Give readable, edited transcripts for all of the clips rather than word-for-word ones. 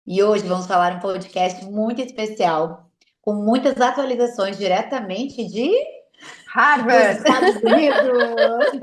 E hoje vamos falar um podcast muito especial, com muitas atualizações diretamente dos Harvard! Estados Unidos.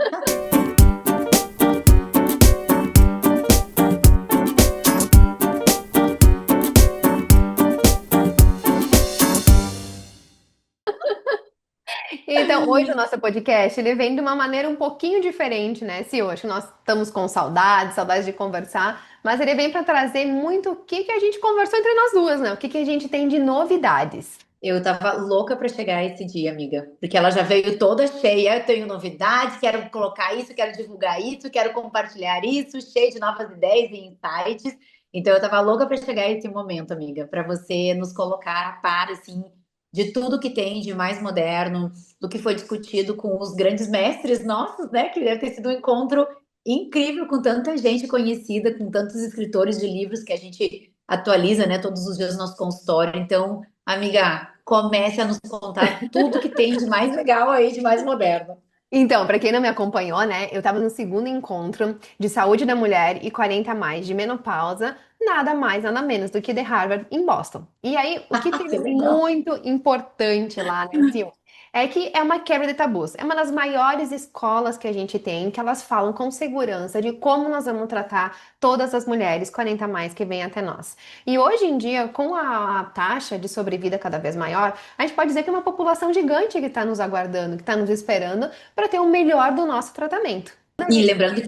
Então, hoje o nosso podcast, ele vem de uma maneira um pouquinho diferente, né, Se hoje nós estamos com saudades, saudades de conversar, mas ele vem para trazer muito o que que a gente conversou entre nós duas, né? O que que a gente tem de novidades. Eu tava louca para chegar esse dia, amiga, porque ela já veio toda cheia. Eu tenho novidades, quero colocar isso, quero divulgar isso, quero compartilhar isso, cheio de novas ideias e insights. Então eu tava louca para chegar esse momento, amiga, para você nos colocar a par assim de tudo que tem de mais moderno, do que foi discutido com os grandes mestres nossos, né? Que deve ter sido um encontro incrível com tanta gente conhecida, com tantos escritores de livros que a gente atualiza, né, todos os dias no nosso consultório. Então, amiga, comece a nos contar tudo que tem de mais legal aí, de mais moderno. Então, para quem não me acompanhou, né, eu estava no segundo encontro de saúde da mulher e 40 a mais de menopausa, nada mais, nada menos do que de Harvard em Boston. E aí, o que Que teve legal. muito importante lá, né, Sil, é que é uma quebra de tabus. É uma das maiores escolas que a gente tem, que elas falam com segurança de como nós vamos tratar todas as mulheres 40 a mais que vêm até nós. E hoje em dia, com a taxa de sobrevida cada vez maior, a gente pode dizer que é uma população gigante que está nos aguardando, que está nos esperando para ter o melhor do nosso tratamento. E lembrando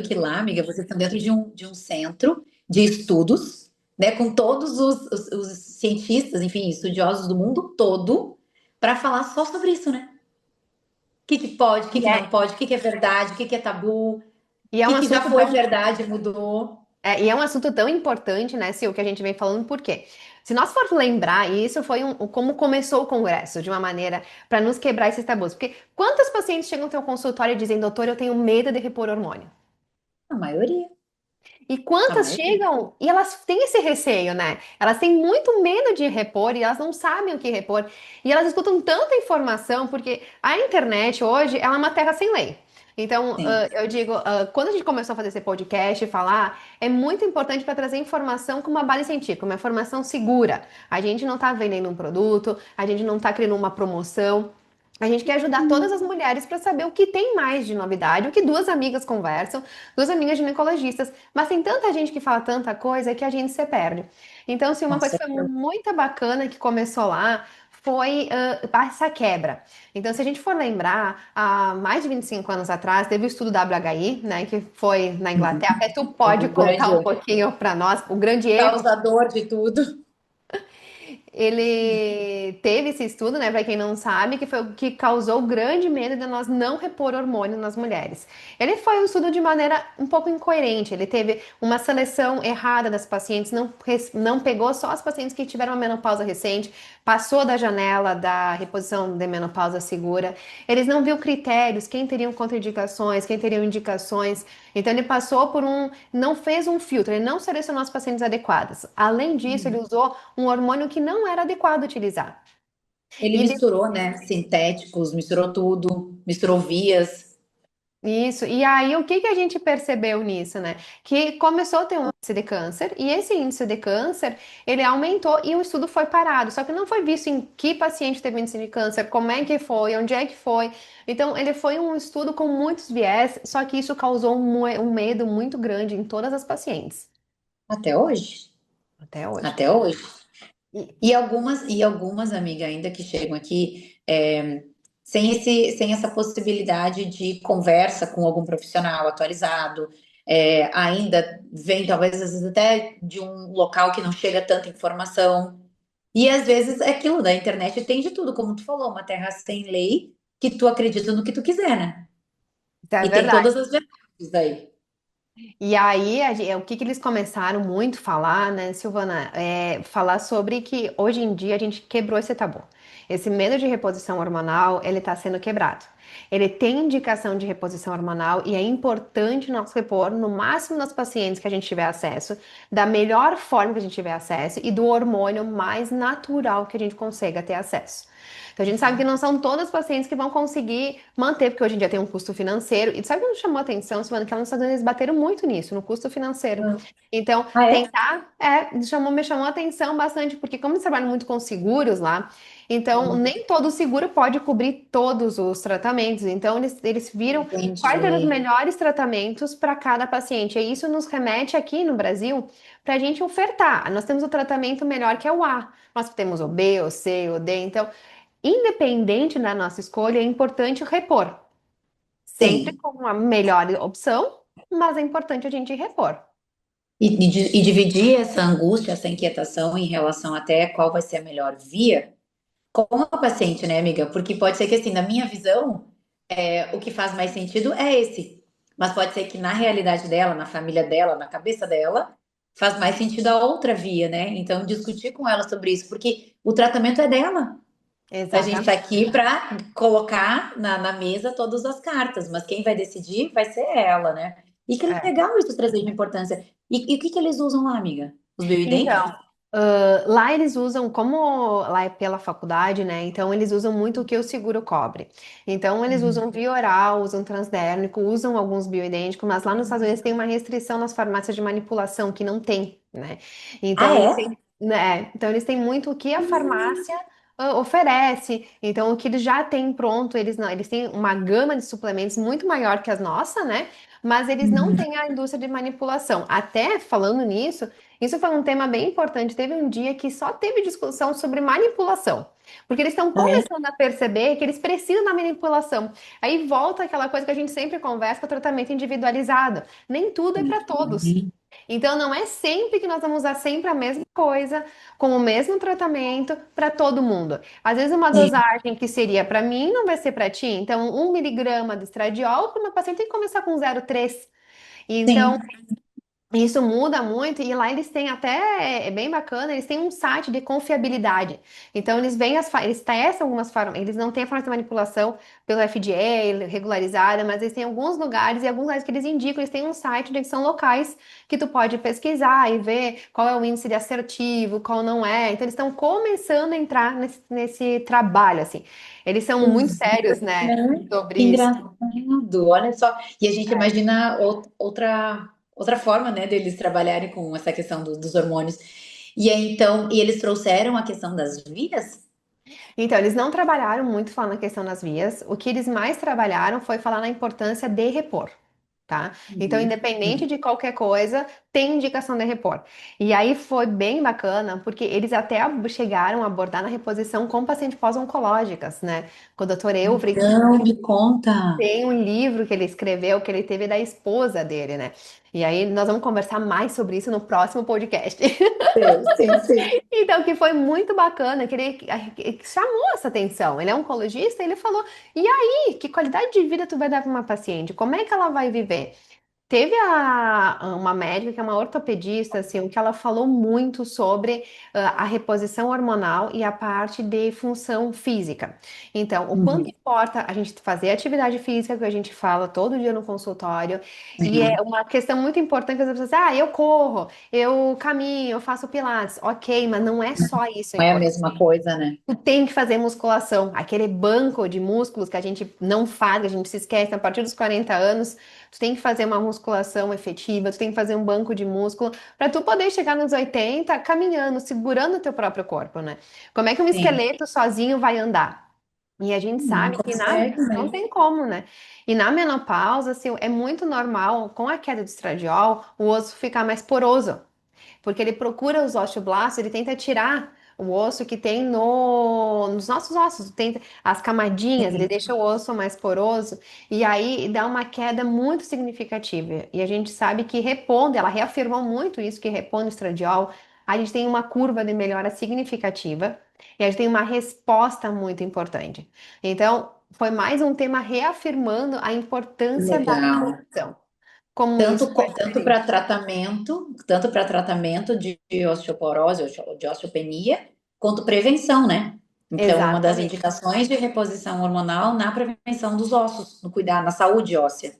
que lá, amiga, vocês estão dentro de um centro de estudos, né, com todos os cientistas, enfim, estudiosos do mundo todo, para falar só sobre isso, né? O que pode, o que E não é, pode, o que é verdade, o que é tabu, o e é um que já assunto foi tão, verdade, mudou. e é um assunto tão importante, né, Sil, que a gente vem falando, por quê? Se nós for lembrar, e isso foi como começou o congresso, de uma maneira para nos quebrar esses tabus. Porque quantas pacientes chegam ao teu consultório e dizem, doutor, eu tenho medo de repor hormônio? A maioria, E a quantas maioria. chegam e elas têm esse receio, né? Elas têm muito medo de repor e elas não sabem o que repor. E elas escutam tanta informação, porque a internet hoje ela é uma terra sem lei. Então, Sim. eu digo, quando a gente começou a fazer esse podcast e falar, é muito importante para trazer informação com uma base científica, uma informação segura. A gente não está vendendo um produto, a gente não está criando uma promoção. A gente quer ajudar todas as mulheres para saber o que tem mais de novidade, o que duas amigas conversam, duas amigas ginecologistas. Mas tem tanta gente que fala tanta coisa que a gente se perde. Então, se uma Com coisa que foi certeza. muito bacana que começou lá foi essa quebra. Então, se a gente for lembrar, há mais de 25 anos atrás, teve o estudo WHI, né, que foi na Inglaterra. Até tu pode O contar um grande pouquinho para nós, o grande erro. causador de tudo. Ele teve esse estudo, né, para quem não sabe, que foi o que causou o grande medo de nós não repor hormônio nas mulheres. Ele foi um estudo de maneira um pouco incoerente, ele teve uma seleção errada das pacientes, não pegou só as pacientes que tiveram uma menopausa recente, passou da janela da reposição de menopausa segura. Eles não viu critérios, quem teriam contraindicações, quem teriam indicações. Então ele passou por não fez um filtro, ele não selecionou as pacientes adequadas. Além disso, ele usou um hormônio que não era adequado utilizar. Ele E de- misturou, né? Sintéticos, misturou tudo, misturou vias. isso. E aí, o que que a gente percebeu nisso, né? Que começou a ter um índice de câncer, e esse índice de câncer, ele aumentou e o estudo foi parado. Só que não foi visto em que paciente teve índice de câncer, como é que foi, onde é que foi. Então, ele foi um estudo com muitos viés, só que isso causou um medo muito grande em todas as pacientes. Até hoje. Até hoje. Até hoje. E- E algumas, amiga, ainda que chegam aqui sem essa possibilidade de conversa com algum profissional atualizado, ainda vem, talvez, às vezes, até de um local que não chega tanta informação. E às vezes é aquilo da internet tem de tudo, como tu falou, uma terra sem lei, que tu acredita no que tu quiser, né? É E tem verdade. todas as verdades aí. E aí, o que que eles começaram muito a falar, né, Silvana? É falar sobre que hoje em dia a gente quebrou esse tabu. Esse medo de reposição hormonal, ele está sendo quebrado. Ele tem indicação de reposição hormonal e é importante nós repor no máximo nos pacientes que a gente tiver acesso, da melhor forma que a gente tiver acesso e do hormônio mais natural que a gente consiga ter acesso. Então a gente sabe que não são todos os pacientes que vão conseguir manter, porque hoje em dia tem um custo financeiro. E sabe o que nos chamou a atenção, Silvana, que lá nos Estados Unidos eles bateram muito nisso, no custo financeiro. Então, Ah, é? tentar, me chamou a atenção bastante, porque como eles trabalham muito com seguros lá, então nem todo seguro pode cobrir todos os tratamentos. Então, eles viram quais eram os Entendi. melhores tratamentos para cada paciente. E isso nos remete aqui no Brasil para a gente ofertar. Nós temos o tratamento melhor que é o A. Nós temos o B, o C, o D. Então, independente da nossa escolha, é importante repor. Sempre Sim. com a melhor opção, mas é importante a gente repor. E dividir essa angústia, essa inquietação em relação até qual vai ser a melhor via com a paciente, né, amiga? Porque pode ser que, assim, na minha visão, o que faz mais sentido é esse. Mas pode ser que na realidade dela, na família dela, na cabeça dela, faz mais sentido a outra via, né? Então, discutir com ela sobre isso, porque o tratamento é dela. A gente está Exatamente. aqui para colocar na mesa todas as cartas, mas quem vai decidir vai ser ela, né? E que É. legal isso trazer de importância. E o que que eles usam lá, amiga? Os bioidênticos? Então, lá eles usam, como lá é pela faculdade, né? Então eles usam muito o que o seguro cobre. Então eles Uhum. usam via oral, usam transdérmico, usam alguns bioidênticos, mas lá nos Estados Unidos tem uma restrição nas farmácias de manipulação que não tem, né? Ah, Então eles é? têm, né? Então eles têm muito o que a farmácia oferece. Então o que eles já têm pronto, eles não, eles têm uma gama de suplementos muito maior que a nossa, né? Mas eles não Uhum. têm a indústria de manipulação. Até falando nisso, isso foi um tema bem importante. Teve um dia que só teve discussão sobre manipulação, porque eles estão Ah, é? começando a perceber que eles precisam da manipulação. Aí volta aquela coisa que a gente sempre conversa, com o tratamento individualizado. Nem tudo é para todos. Uhum. Então não é sempre que nós vamos usar sempre a mesma coisa, com o mesmo tratamento para todo mundo. Às vezes uma Sim, dosagem que seria para mim não vai ser para ti. Então 1 miligrama de estradiol para uma paciente tem que começar com 0,3. Então sim, isso muda muito e lá eles têm até, é bem bacana, eles têm um site de confiabilidade. Então eles vêm eles testam algumas formas, eles não têm a forma de manipulação pelo FDA regularizada, mas eles têm alguns lugares e alguns lugares que eles indicam, eles têm um site onde são locais que tu pode pesquisar e ver qual é o índice de assertivo, qual não é. Então eles estão começando a entrar nesse trabalho, assim. Eles são muito pois sérios, né, é. sobre Que isso. engraçado, olha só. E a gente imagina outra forma, né, deles trabalharem com essa questão dos hormônios. E aí, então, e eles trouxeram a questão das vias? Então, eles não trabalharam muito falando na questão das vias. O que eles mais trabalharam foi falar na importância de repor, tá? Então, Uhum. independente de qualquer coisa, tem indicação de repor. E aí foi bem bacana, porque eles até chegaram a abordar na reposição com pacientes pós-oncológicas, né? Com o Dr. Euvre, Não, me conta. tem um livro que ele escreveu, que ele teve da esposa dele, né? E aí nós vamos conversar mais sobre isso no próximo podcast. Sim, sim, sim. Então, que foi muito bacana, que chamou essa atenção. Ele é oncologista, ele falou: e aí, que qualidade de vida tu vai dar para uma paciente? Como é que ela vai viver? Teve uma médica que é uma ortopedista, assim, que ela falou muito sobre a reposição hormonal e a parte de função física. Então, o quanto Uhum. importa a gente fazer atividade física, que a gente fala todo dia no consultório, e é É, uma questão muito importante que as pessoas dizem, eu corro, eu caminho, eu faço pilates. Ok, mas não é só isso não é a importante. mesma coisa, né? Tu tem que fazer musculação, aquele banco de músculos que a gente não faz, a gente se esquece a partir dos 40 anos, tu tem que fazer uma musculação efetiva, tu tem que fazer um banco de músculo para tu poder chegar nos 80 caminhando, segurando o teu próprio corpo, né? Como é que um Sim. esqueleto sozinho vai andar? E a gente Não sabe que consegue, não né? tem como, né? E na menopausa, assim, é muito normal, com a queda do estradiol, o osso ficar mais poroso porque ele procura os osteoblastos, ele tenta tirar o osso que tem nos nossos ossos, tem as camadinhas, ele Sim. deixa o osso mais poroso e aí dá uma queda muito significativa. E a gente sabe que repondo, ela reafirmou muito isso, que repondo o estradiol, a gente tem uma curva de melhora significativa e a gente tem uma resposta muito importante. Então, foi mais um tema reafirmando a importância da Legal. reposição. Como isso faz diferença. Tanto para tratamento de osteoporose, de osteopenia, quanto prevenção, né? Então, é uma das Exatamente, indicações de reposição hormonal na prevenção dos ossos, no cuidar, na saúde óssea.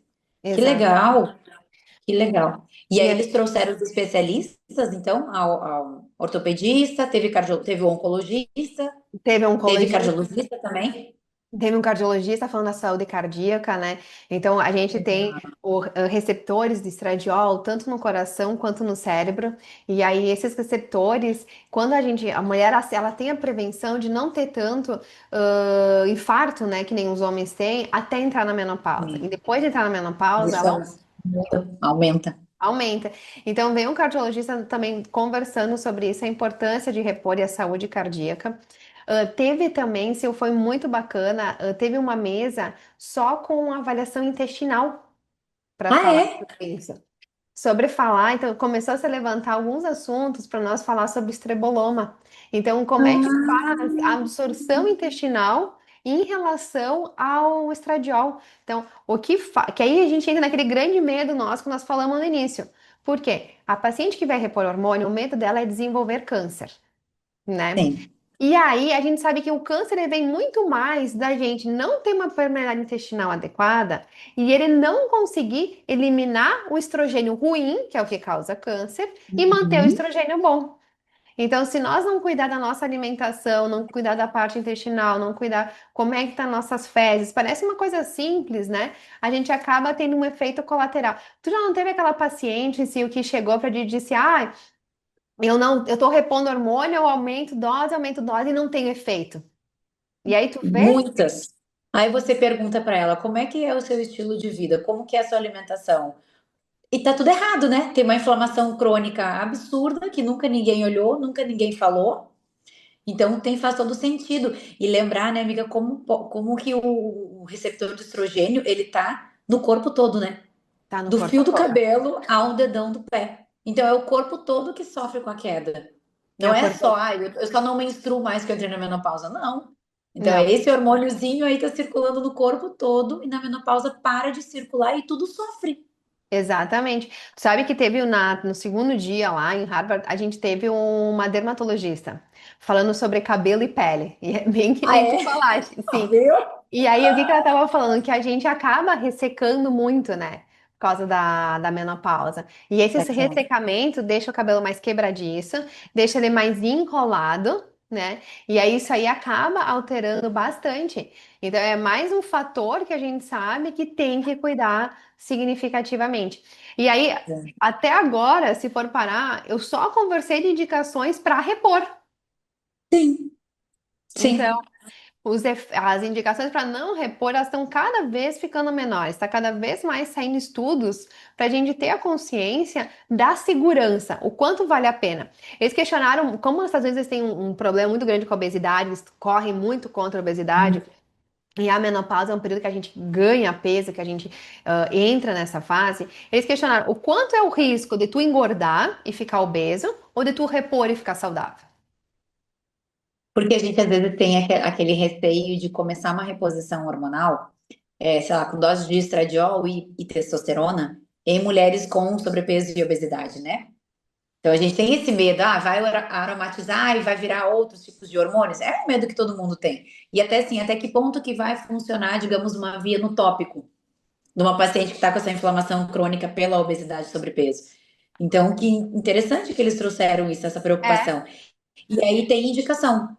Que exatamente. legal, que legal. E E aí a eles trouxeram os especialistas, então, ao ortopedista, teve o oncologista, teve um teve oncologista. cardiologista também. Teve um cardiologista falando da saúde cardíaca, né? Então, a gente tem receptores de estradiol, tanto no coração quanto no cérebro. E aí, esses receptores, quando a mulher, ela tem a prevenção de não ter tanto infarto, né? Que nem os homens têm, até entrar na menopausa. E Sim. depois de entrar na menopausa, Isso ela aumenta. aumenta. Então, vem um cardiologista também conversando sobre isso, a importância de repor e a saúde cardíaca. Teve também, se foi muito bacana, teve uma mesa só com avaliação intestinal para Ah, falar é? sobre isso. Sobre falar, então começou a se levantar alguns assuntos para nós falar sobre estreboloma. Então, como é que faz a absorção intestinal em relação ao estradiol? Então, que aí a gente entra naquele grande medo nosso que nós falamos no início. Por quê? A paciente que vai repor hormônio, o medo dela é desenvolver câncer, né? Sim. E aí a gente sabe que o câncer ele vem muito mais da gente não ter uma permeabilidade intestinal adequada e ele não conseguir eliminar o estrogênio ruim, que é o que causa câncer, e manter o Uhum. estrogênio bom. Então, se nós não cuidar da nossa alimentação, não cuidar da parte intestinal, não cuidar como é que tá nossas fezes, parece uma coisa simples, né? A gente acaba tendo um efeito colateral. Tu já não teve aquela paciente, se o que chegou para ti e disse, ah, eu não, eu tô repondo hormônio, eu aumento dose e não tenho efeito. E aí tu vê? Muitas. Aí você pergunta para ela como é que é o seu estilo de vida, como que é a sua alimentação. E tá tudo errado, né? Tem uma inflamação crônica absurda que nunca ninguém olhou, nunca ninguém falou. Então faz todo sentido. E lembrar, né, amiga, como que o receptor de estrogênio, ele tá no corpo todo, né? Tá no Do corpo fio do todo. cabelo ao dedão do pé. Então é o corpo todo que sofre com a queda. É Não o é corpo. só, eu só não menstruo mais que eu entrei na menopausa, não. Então é Não, esse hormôniozinho aí tá circulando no corpo todo e na menopausa para de circular e tudo sofre. exatamente. Tu sabe que teve no segundo dia lá em Harvard, a gente teve uma dermatologista falando sobre cabelo e pele. E é bem que Ah, nem tu é? falaste, sim. Viu? E aí, o que que ela tava falando? Que a gente acaba ressecando muito, né? Por causa da menopausa. E esse ressecamento deixa o cabelo mais quebradiço, deixa ele mais enrolado, né? E aí isso aí acaba alterando bastante. Então é mais um fator que a gente sabe que tem que cuidar significativamente. E aí, até agora, se for parar, eu só conversei de indicações para repor. Sim, Então, sim. as indicações para não repor, elas estão cada vez ficando menores, está cada vez mais saindo estudos para a gente ter a consciência da segurança, o quanto vale a pena. Eles questionaram como os Estados Unidos têm um problema muito grande com a obesidade, eles correm muito contra a obesidade. E a menopausa é um período que a gente ganha peso, que a gente entra nessa fase. Eles questionaram o quanto é o risco de tu engordar e ficar obeso ou de tu repor e ficar saudável. Porque a gente às vezes tem aquele receio de começar uma reposição hormonal, sei lá, com dose de estradiol e testosterona em mulheres com sobrepeso e obesidade, né? Então a gente tem esse medo, vai aromatizar e vai virar outros tipos de hormônios. É um medo que todo mundo tem. E até assim, até que ponto que vai funcionar, digamos, uma via no tópico numa paciente que está com essa inflamação crônica pela obesidade e sobrepeso. Então, que interessante que eles trouxeram isso, essa É. preocupação. E aí tem indicação.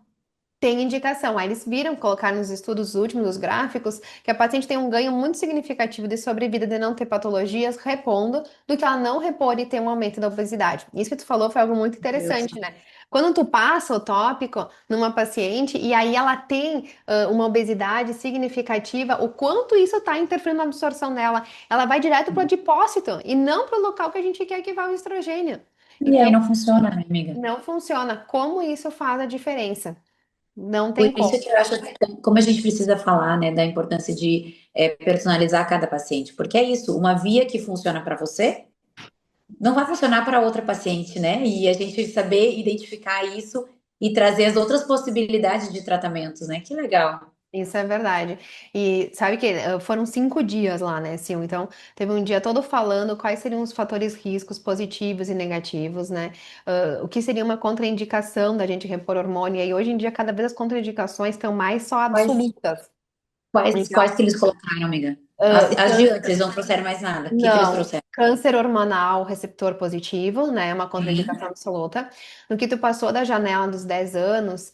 Tem indicação. Aí eles viram, colocar nos estudos últimos, os gráficos, que a paciente tem um ganho muito significativo de sobrevida de não ter patologias repondo, do que ela não repor e ter um aumento da obesidade. Isso que tu falou foi algo muito interessante, né? Quando tu passa o tópico numa paciente e aí ela tem uma obesidade significativa, o quanto isso está interferindo na absorção dela, ela vai direto para o adipócito e não para o local que a gente quer que vá o estrogênio. E aí Então, não funciona, né, amiga? não funciona. Como isso faz a diferença? Não Por tem isso como. que eu acho que como a gente precisa falar, né, da importância de personalizar cada paciente, porque é isso, uma via que funciona para você não vai funcionar para outra paciente, né? E a gente saber identificar isso e trazer as outras possibilidades de tratamentos, né? Que legal. Isso é verdade. E sabe que foram 5 dias lá, né, Sil? Então, teve um dia todo falando quais seriam os fatores riscos positivos e negativos, né? O que seria uma contraindicação da gente repor hormônio. E aí, hoje em dia, cada vez as contraindicações estão mais só Quais, absolutas. quais Então, que eles colocaram, amiga? ah, As de antes, eles não trouxeram mais nada. O que que eles não, trouxeram? câncer hormonal receptor positivo, né? É uma Sim. contraindicação absoluta. No que tu passou da janela dos 10 anos,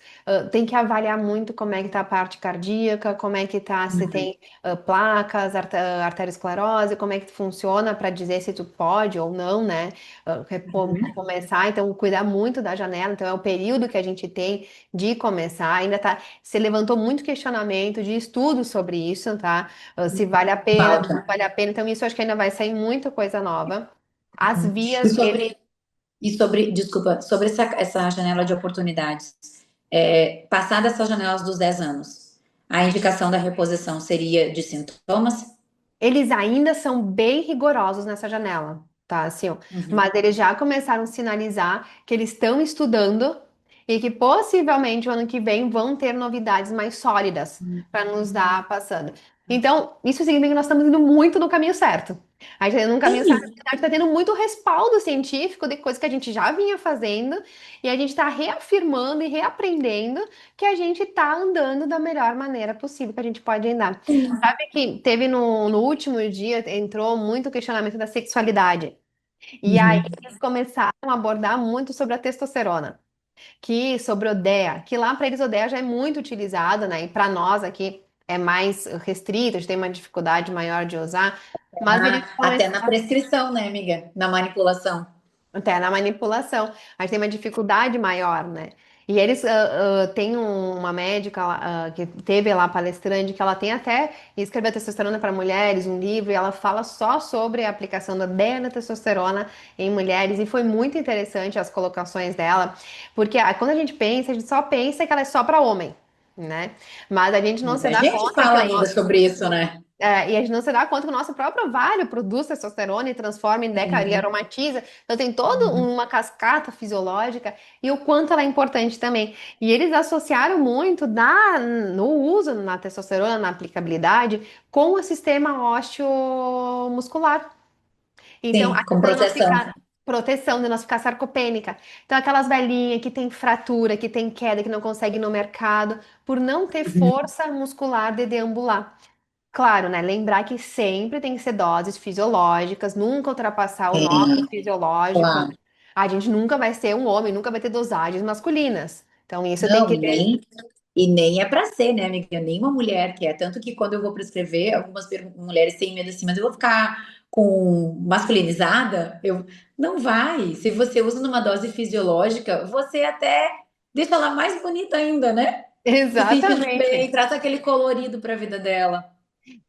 tem que avaliar muito como é que tá a parte cardíaca, como é que tá, se Uhum. tem placas, arteriosclerose, como é que funciona para dizer se tu pode ou não, né? Uhum. Começar, então cuidar muito da janela, então é o período que a gente tem de começar. Ainda tá, se levantou muito questionamento de estudos sobre isso, tá? Se vale a pena, não Falta. vale a pena. Então, isso eu acho que ainda vai sair muita coisa nova. As Uhum. vias, ele, Desculpa, sobre essa janela de oportunidades, passada essas janelas dos 10 anos, a indicação da reposição seria de sintomas? eles ainda são bem rigorosos nessa janela, tá, assim, ó. Uhum. Mas eles já começaram a sinalizar que eles estão estudando e que possivelmente o ano que vem vão ter novidades mais sólidas para nos dar passando. Então, isso significa que nós estamos indo muito no caminho certo. A gente está indo no caminho certo, Sim. a gente está tendo muito respaldo científico de coisas que a gente já vinha fazendo e a gente está reafirmando e reaprendendo que a gente está andando da melhor maneira possível que a gente pode andar. Sabe que teve no último dia, entrou muito questionamento da sexualidade. E aí Uhum. eles começaram a abordar muito sobre a testosterona, que sobre o DEA, que lá para eles o DEA já é muito utilizado, né? E para nós aqui é mais restrito, a gente tem uma dificuldade maior de usar, mas eles Até na começaram prescrição, né, amiga? Na manipulação. até na manipulação. A gente tem uma dificuldade maior, né? E eles têm uma médica que teve lá palestrante que ela tem até escreveu testosterona para mulheres, um livro, e ela fala só sobre a aplicação da testosterona em mulheres, e foi muito interessante as colocações dela, porque quando a gente pensa, a gente só pensa que ela é só para homem, né? Mas a gente não se Muita dá gente conta que fala o ainda nosso sobre isso, né? e a gente não se dá conta que o nosso próprio ovário produz testosterona e transforma em e Sim. aromatiza. Então tem toda Uhum. uma cascata fisiológica e o quanto ela é importante também. E eles associaram muito no uso na testosterona, na aplicabilidade, com o sistema ósseo-muscular. Então, a Sim, com questão de não proteção. ficar proteção, de não ficar sarcopênica. Então, aquelas velhinhas que tem fratura, que tem queda, que não consegue ir no mercado, por não ter Uhum. força muscular de deambular. Claro, né? Lembrar que sempre tem que ser doses fisiológicas, nunca ultrapassar o nosso Sim, fisiológico. claro. A gente nunca vai ser um homem, nunca vai ter dosagens masculinas. Então, isso tem Não, que ter. e nem é para ser, né, amiga? Nem uma mulher que é. Tanto que quando eu vou prescrever, algumas mulheres têm medo assim, mas eu vou ficar com masculinizada? Eu não vai. Se você usa numa dose fisiológica, você até deixa ela mais bonita ainda, né? Se sentindo bem, Exatamente. traz aquele colorido para a vida dela.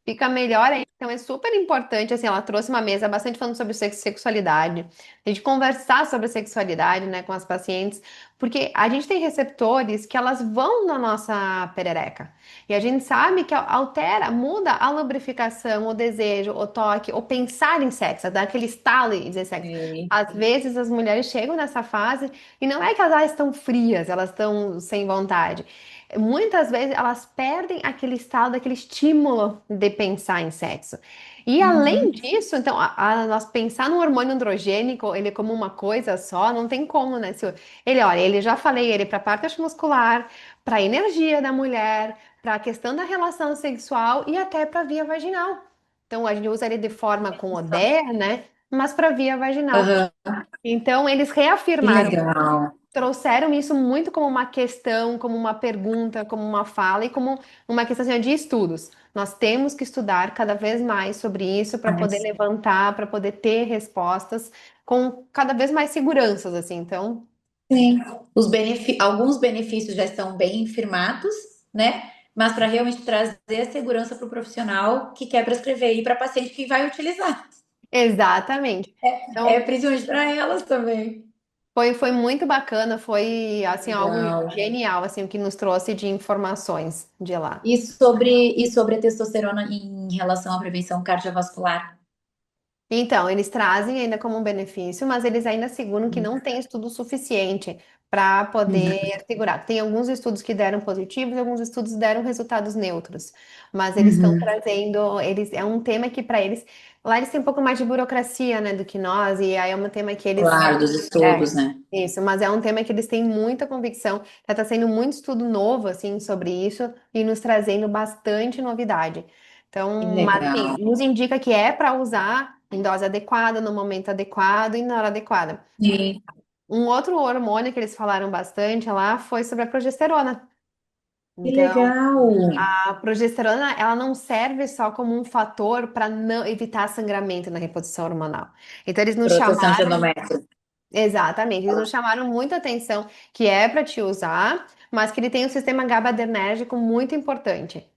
Fica melhor ainda. Então é super importante, assim, ela trouxe uma mesa bastante falando sobre sexualidade, a gente conversar sobre sexualidade, né, com as pacientes, porque a gente tem receptores que elas vão na nossa perereca. E a gente sabe que altera, muda a lubrificação, o desejo, o toque, o pensar em sexo, dá aquele estalo e dizer sexo. Sim. Às vezes as mulheres chegam nessa fase e não é que elas estão frias, elas estão sem vontade. Muitas vezes elas perdem aquele estado, aquele estímulo de pensar em sexo. E além Uhum. disso, então, nós pensar no hormônio androgênico, ele como uma coisa só, não tem como, né? Ele, olha, ele já falei, ele para a parte muscular, para a energia da mulher, para a questão da relação sexual e até para a via vaginal. Então, a gente usa ele de forma com o DER, né? Mas para a via vaginal. Aham. Então, eles Que reafirmaram legal. trouxeram isso muito como uma questão, como uma pergunta, como uma fala e como uma questão assim, de estudos. Nós temos que estudar cada vez mais sobre isso para poder Mas, levantar, para poder ter respostas com cada vez mais seguranças, assim. Então, sim. Alguns benefícios já estão bem firmados, né? Mas para realmente trazer a segurança para o profissional que quer prescrever e para a paciente que vai utilizar. exatamente. É Então, principalmente para elas também. foi muito bacana, foi assim algo Legal. genial assim o que nos trouxe de informações de lá. E sobre a testosterona em relação à prevenção cardiovascular? Então, eles trazem ainda como um benefício, mas eles ainda asseguram que não tem estudo suficiente para poder Uhum. assegurar. Tem alguns estudos que deram positivos e alguns estudos deram resultados neutros, mas eles estão Uhum. trazendo, eles é um tema que para eles, lá eles têm um pouco mais de burocracia, né, do que nós, e aí é um tema que eles Claro, dos é estudos, né? isso, mas é um tema que eles têm muita convicção. Tá sendo muito estudo novo assim sobre isso e nos trazendo bastante novidade. Que Então, mas assim, legal. nos indica que é para usar em dose adequada, no momento adequado e na hora adequada. Sim, Um outro hormônio que eles falaram bastante lá foi sobre a progesterona. que Então, legal. a progesterona, ela não serve só como um fator para não evitar sangramento na reposição hormonal. Então, eles nos Proteção de chamaram, endométrio. exatamente, eles nos chamaram muita atenção que é para te usar, mas que ele tem um sistema GABAergérgico muito importante.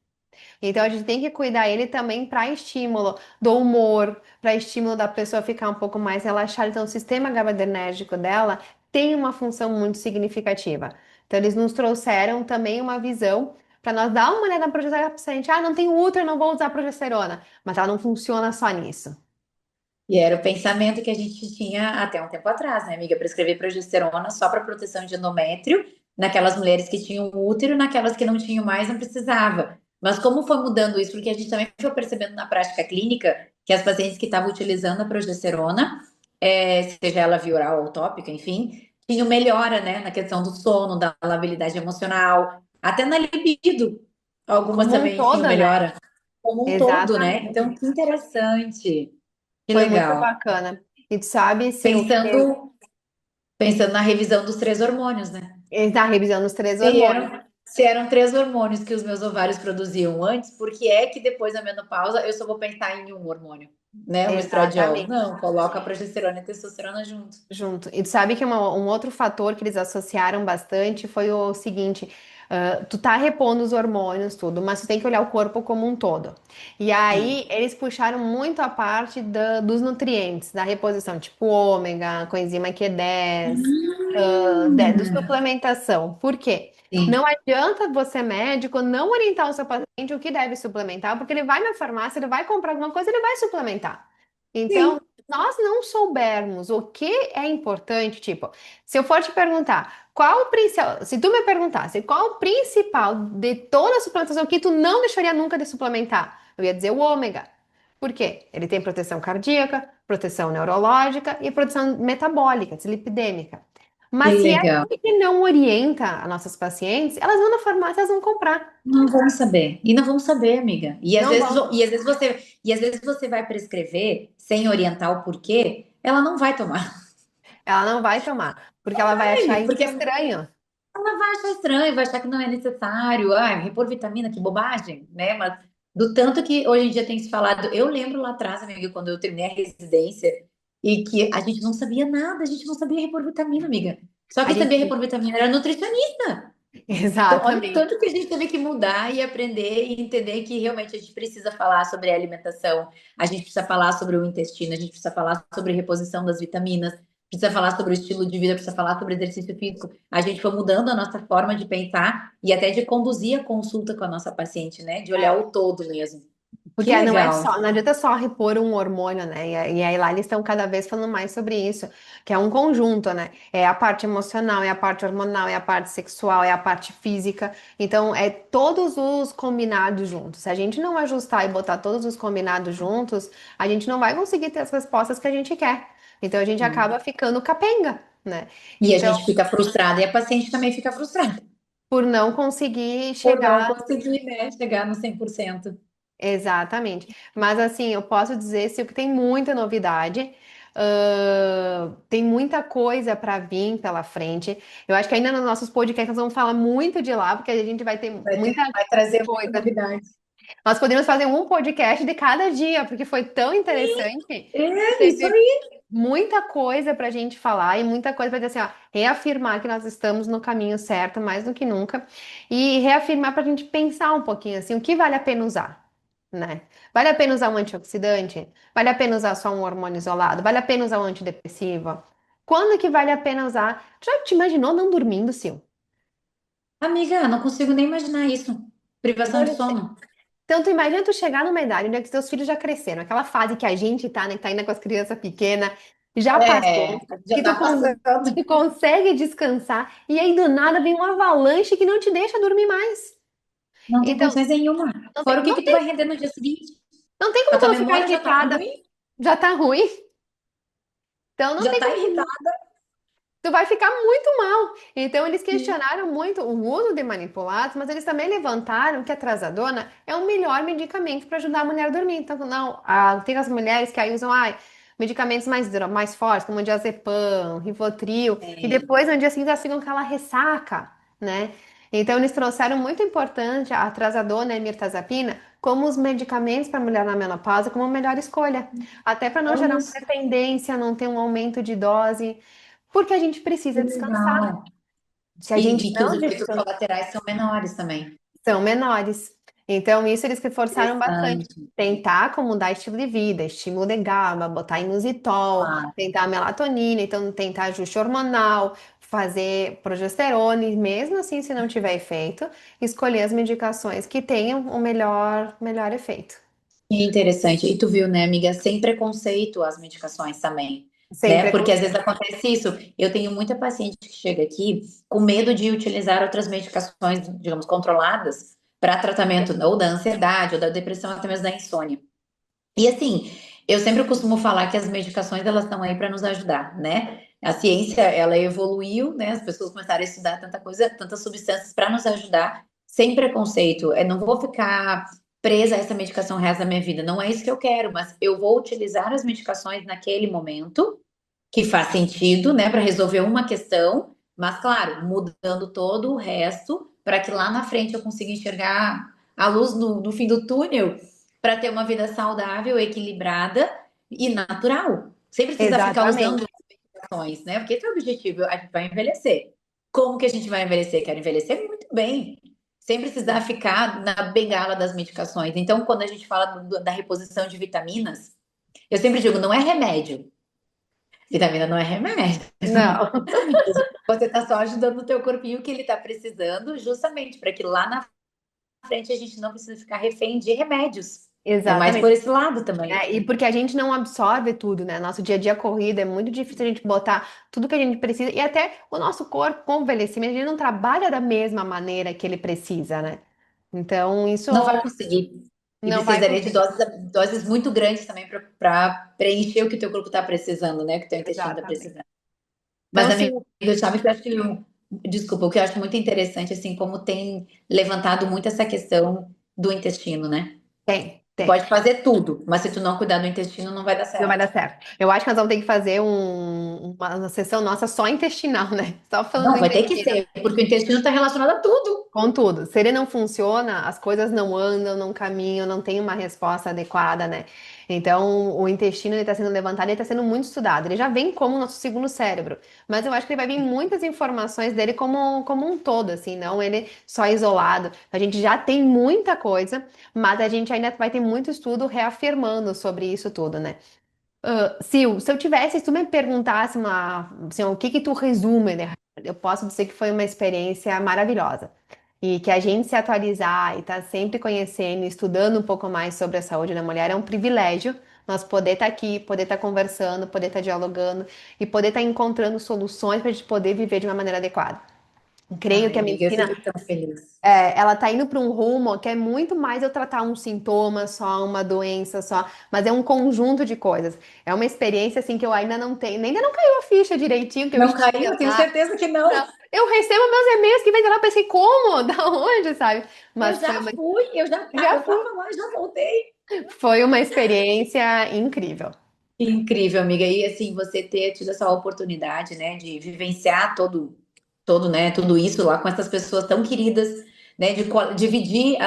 Então a gente tem que cuidar ele também para estímulo do humor, para estímulo da pessoa ficar um pouco mais relaxada. Então o sistema GABAergérgico dela tem uma função muito significativa. Então eles nos trouxeram também uma visão para nós dar uma olhada na progesterona para paciente. Ah, não tem útero, não vou usar progesterona. Mas ela não funciona só nisso. E era o pensamento que a gente tinha até um tempo atrás, né, amiga? Prescrever progesterona só para proteção de endométrio, naquelas mulheres que tinham útero, naquelas que não tinham mais, não precisava. Mas como foi mudando isso? Porque a gente também foi percebendo na prática clínica que as pacientes que estavam utilizando a progesterona, seja ela via oral ou tópica, enfim, tinham melhora, né, na questão do sono, da labilidade emocional, até na libido. Algumas Como um também tinham todo, né? melhora como um todo, né? Exatamente. Então, que interessante. Que Foi muito legal. bacana. E tu sabe se o que Pensando na revisão dos três hormônios, né? ele está revisando os três Se hormônios. eram três hormônios que os meus ovários produziam antes, por que é que depois da menopausa eu só vou pensar em um hormônio, né? O estradiol. Exatamente. Não, coloca a progesterona e a testosterona junto. Junto. E tu sabe que um outro fator que eles associaram bastante foi o seguinte: tu tá repondo os hormônios, tudo, mas tu tem que olhar o corpo como um todo. E É. aí eles puxaram muito a parte dos nutrientes, da reposição, tipo ômega, coenzima Q10, de Hum, suplementação. Por quê? sim, Não adianta você, médico, não orientar o seu paciente o que deve suplementar, porque ele vai na farmácia, ele vai comprar alguma coisa, ele vai suplementar. Então, sim, nós não soubermos o que é importante, tipo, se eu for te perguntar qual o principal, se tu me perguntasse qual o principal de toda a suplementação que tu não deixaria nunca de suplementar, eu ia dizer o ômega. Por quê? Ele tem proteção cardíaca, proteção neurológica e proteção metabólica, dislipidêmica. que Mas se a legal. gente não orienta as nossas pacientes, elas vão na farmácia, elas vão comprar. Não vamos saber. E não vamos saber, amiga. Não vão. E às vezes você vai prescrever sem orientar o porquê, ela não vai tomar. Ela não vai tomar, porque ela vai achar isso Porque estranho. ela vai achar estranho, vai achar que não é necessário. Ah, repor vitamina, que bobagem, né? Mas do tanto que hoje em dia tem se falado, eu lembro lá atrás, amiga, quando eu terminei a residência, e que a gente não sabia nada, a gente não sabia repor vitamina, amiga. Só A quem sabia gente repor vitamina era nutricionista. Então, olha o Exatamente. tanto que a gente teve que mudar e aprender e entender que realmente a gente precisa falar sobre a alimentação, a gente precisa falar sobre o intestino, a gente precisa falar sobre reposição das vitaminas, precisa falar sobre o estilo de vida, precisa falar sobre exercício físico. A gente foi mudando a nossa forma de pensar e até de conduzir a consulta com a nossa paciente, né? De olhar É. o todo mesmo. Que Porque não é legal. só, não adianta só repor um hormônio, né? E aí lá eles estão cada vez falando mais sobre isso, que é um conjunto, né? É a parte emocional, é a parte hormonal, é a parte sexual, é a parte física. Então, é todos os combinados juntos. Se a gente não ajustar e botar todos os combinados juntos, a gente não vai conseguir ter as respostas que a gente quer. Então, a gente acaba ficando capenga, né? E a Então, gente fica frustrada e a paciente também fica frustrada por não conseguir por não chegar. conseguir, né, chegar no 100%. Exatamente. Mas assim, eu posso dizer sim, que tem muita novidade, tem muita coisa para vir pela frente. Eu acho que ainda nos nossos podcasts nós vamos falar muito de lá, porque a gente vai ter muita Vai trazer muita coisa. novidade. Nós poderíamos fazer um podcast de cada dia, porque foi tão interessante que É, isso teve aí. muita coisa para a gente falar e muita coisa para dizer assim, ó, reafirmar que nós estamos no caminho certo mais do que nunca e reafirmar para a gente pensar um pouquinho assim, o que vale a pena usar, né? Vale a pena usar um antioxidante? Vale a pena usar só um hormônio isolado? Vale a pena usar um antidepressivo? Quando que vale a pena usar? Já te imaginou não dormindo, Sil? Amiga, não consigo nem imaginar isso. Privação Então, de sono. Então, tu imagina tu chegar numa idade onde é que teus filhos já cresceram, aquela fase que a gente tá, né, que tá ainda com as crianças pequenas, já É, passou, já que tu, tá passando. tu consegue descansar, e aí do nada vem uma avalanche que não te deixa dormir mais. Não tem Então, condições nenhuma. não tem, Fora o que que tu vai render no dia seguinte? não tem A como tu tua não ficar memória já tá irritada, ruim, já tá ruim. Então, não já tem tá como. irritada. Tu vai ficar muito mal. Então, eles questionaram muito o uso de manipulados, mas eles também levantaram que a trazodona é o melhor medicamento para ajudar a mulher a dormir. Então, não, tem as mulheres que aí usam medicamentos mais fortes, como diazepam, Rivotril, e É, depois, no dia seguinte, elas ficam com aquela ressaca, né? Então, eles trouxeram muito importante a trazodona e a mirtazapina como os medicamentos para a mulher na menopausa, como a melhor escolha. Até para não gerar olha uma só dependência, não ter um aumento de dose. Porque a gente que precisa descansar. legal. Se a gente E que os não efeitos descansar, colaterais são menores também. são menores. Então, isso eles que forçaram bastante. Interessante. Tentar como mudar estilo de vida, estímulo de GABA, botar inositol, Claro. tentar melatonina, então tentar ajuste hormonal, fazer progesterona, e mesmo assim, se não tiver efeito, escolher as medicações que tenham o melhor efeito. Que interessante. E tu viu, né, amiga, sem preconceito as medicações também, Sem né? Porque às vezes preconceito. acontece isso. Eu tenho muita paciente que chega aqui com medo de utilizar outras medicações, digamos, controladas para tratamento ou da ansiedade ou da depressão, até mesmo da insônia. E assim, eu sempre costumo falar que as medicações elas estão aí para nos ajudar, né? A ciência ela evoluiu, né? As pessoas começaram a estudar tanta coisa, tantas substâncias para nos ajudar, sem preconceito. Eu não vou ficar presa a essa medicação o resto da minha vida. Não é isso que eu quero, mas eu vou utilizar as medicações naquele momento que faz sentido, né, para resolver uma questão, mas claro, mudando todo o resto para que lá na frente eu consiga enxergar a luz no fim do túnel para ter uma vida saudável, equilibrada e natural. Sem precisar ficar usando Exatamente. medicações, né? Porque esse é o objetivo, a gente vai envelhecer. Como que a gente vai envelhecer? Quero envelhecer muito bem, sem precisar ficar na bengala das medicações. Então, quando a gente fala da reposição de vitaminas, eu sempre digo, não é remédio. Vitamina não é remédio. Não, Você está só ajudando o teu corpinho que ele está precisando, justamente para que lá na frente a gente não precise ficar refém de remédios. É mais por exatamente. esse lado também. É, e porque a gente não absorve tudo, né? Nosso dia a dia corrida é muito difícil a gente botar tudo que a gente precisa. E até o nosso corpo, com o envelhecimento, a gente não trabalha da mesma maneira que ele precisa, né? Então, isso Não vai conseguir. E não vai precisaria de conseguir. doses muito grandes também para preencher o que o teu corpo está precisando, né? O que o teu intestino está Exatamente. precisando. Então, Mas, se amigo, sabe que eu acho que, desculpa, o que eu acho muito interessante, assim, como tem levantado muito essa questão do intestino, né? Tu tem. pode fazer tudo, mas se tu não cuidar do intestino, não vai dar Não vai certo. dar certo. Eu acho que nós vamos ter que fazer uma sessão nossa só intestinal, né? Só falando do Não, vai ter que intestino. ser, porque o intestino está relacionado a tudo. Contudo, se ele não funciona, as coisas não andam, não caminham, não tem uma resposta adequada, né? Então, o intestino está sendo levantado e está sendo muito estudado. Ele já vem como o nosso segundo cérebro, mas eu acho que ele vai vir muitas informações dele como um todo, assim, não ele só isolado. A gente já tem muita coisa, mas a gente ainda vai ter muito estudo reafirmando sobre isso tudo, né? Sil, se eu tivesse, se tu me perguntasse assim, o que que tu resume, né? Eu posso dizer que foi uma experiência maravilhosa. E que a gente se atualizar e estar sempre conhecendo, estudando um pouco mais sobre a saúde da mulher é um privilégio. Nós poder estar aqui, poder estar conversando, poder estar dialogando e poder estar encontrando soluções para a gente poder viver de uma maneira adequada. Creio que Ai, a amiga, eu medicina fico tão feliz. ela tá indo para um rumo que é muito mais eu tratar um sintoma só, uma doença só, mas é um conjunto de coisas. É uma experiência assim que eu ainda não tenho, ainda não caiu a ficha direitinho que eu Não estive caiu? Eu tenho lá. certeza que não. Não. Eu recebo meus e-mails que vem de lá, pensei, como? Da onde, sabe? Eu Mas já fui, já eu fui. tava lá, já voltei. Foi uma experiência incrível. Incrível, amiga. E assim, você ter tido essa oportunidade, né, de vivenciar todo, né, tudo isso lá com essas pessoas tão queridas, né, de dividir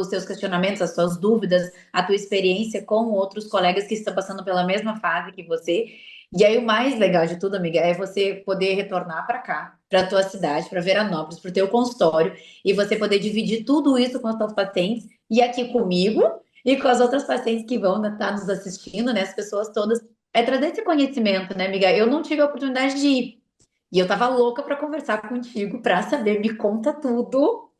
os seus questionamentos, as suas dúvidas, a tua experiência com outros colegas que estão passando pela mesma fase que você. E aí, o mais legal de tudo, amiga, é você poder retornar para cá, para tua cidade, para Veranópolis, para o teu consultório, e você poder dividir tudo isso com os teus pacientes e aqui comigo. E com as outras pacientes que vão estar nos assistindo, né? As pessoas todas. É trazer esse conhecimento, né, amiga? Eu não tive a oportunidade de ir. E eu tava louca para conversar contigo, para saber, me conta tudo,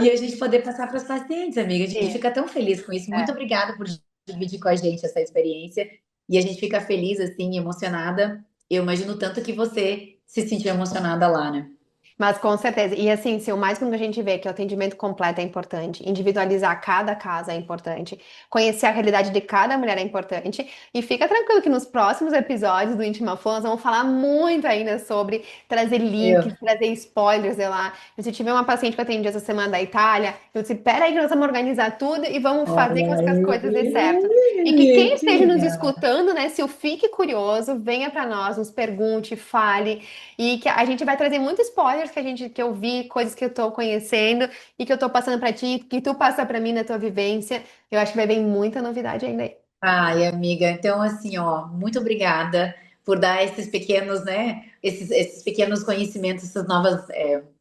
e a gente poder passar para os pacientes, amiga. A gente Isso. fica tão feliz com isso. Muito É. obrigada por dividir com a gente essa experiência. E a gente fica feliz, assim, emocionada. Eu imagino tanto que você se sentiu emocionada lá, né? Mas com certeza. E assim, se o mais que a gente vê que o atendimento completo é importante, individualizar cada caso é importante, conhecer a realidade de cada mulher é importante. E fica tranquilo que nos próximos episódios do Intima Flow nós vamos falar muito ainda sobre trazer links, Eu. trazer spoilers, sei lá. Se tiver uma paciente que eu atendi essa semana da Itália, eu disse, pera aí que nós vamos organizar tudo e vamos fazer com Olha que as coisas dê certo. E que aí, quem que esteja nos legal. escutando, né, se o fique curioso, venha para nós, nos pergunte, fale. E que a gente vai trazer muitos spoilers que eu vi, coisas que eu tô conhecendo e que eu tô passando pra ti, que tu passa pra mim na tua vivência. Eu acho que vai vir muita novidade ainda aí. Ai, amiga, então assim, ó, muito obrigada por dar esses pequenos, né, esses pequenos conhecimentos, essas novas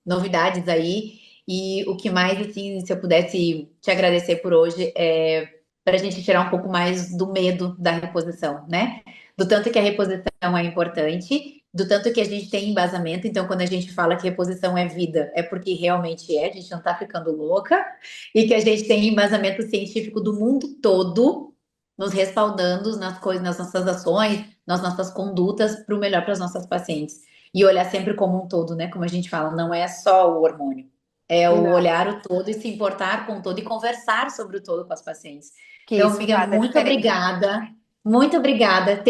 novidades aí. E o que mais, assim, se eu pudesse te agradecer por hoje, é para a gente tirar um pouco mais do medo da reposição, né? Do tanto que a reposição é importante, do tanto que a gente tem embasamento. Então, quando a gente fala que reposição é vida, é porque realmente é, a gente não tá ficando louca, e que a gente tem embasamento científico do mundo todo nos respaldando nas coisas, nas nossas ações, nas nossas condutas para o melhor para as nossas pacientes. E olhar sempre como um todo, né? Como a gente fala, não é só o hormônio, é o Não, olhar o todo e se importar com o todo e conversar sobre o todo com as pacientes. que Então, isso amiga, faz a muito diferença. obrigada. Muito obrigada.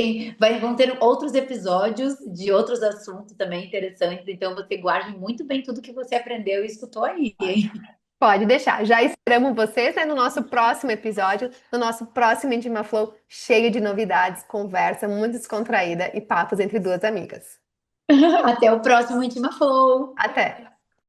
Vão ter outros episódios de outros assuntos também interessantes. Então, você guarde muito bem tudo que você aprendeu e escutou aí, hein? Pode deixar. Já esperamos vocês, né, no nosso próximo episódio, no nosso próximo Intima Flow, cheio de novidades, conversa muito descontraída e papos entre duas amigas. Até o próximo Intima Flow. Até!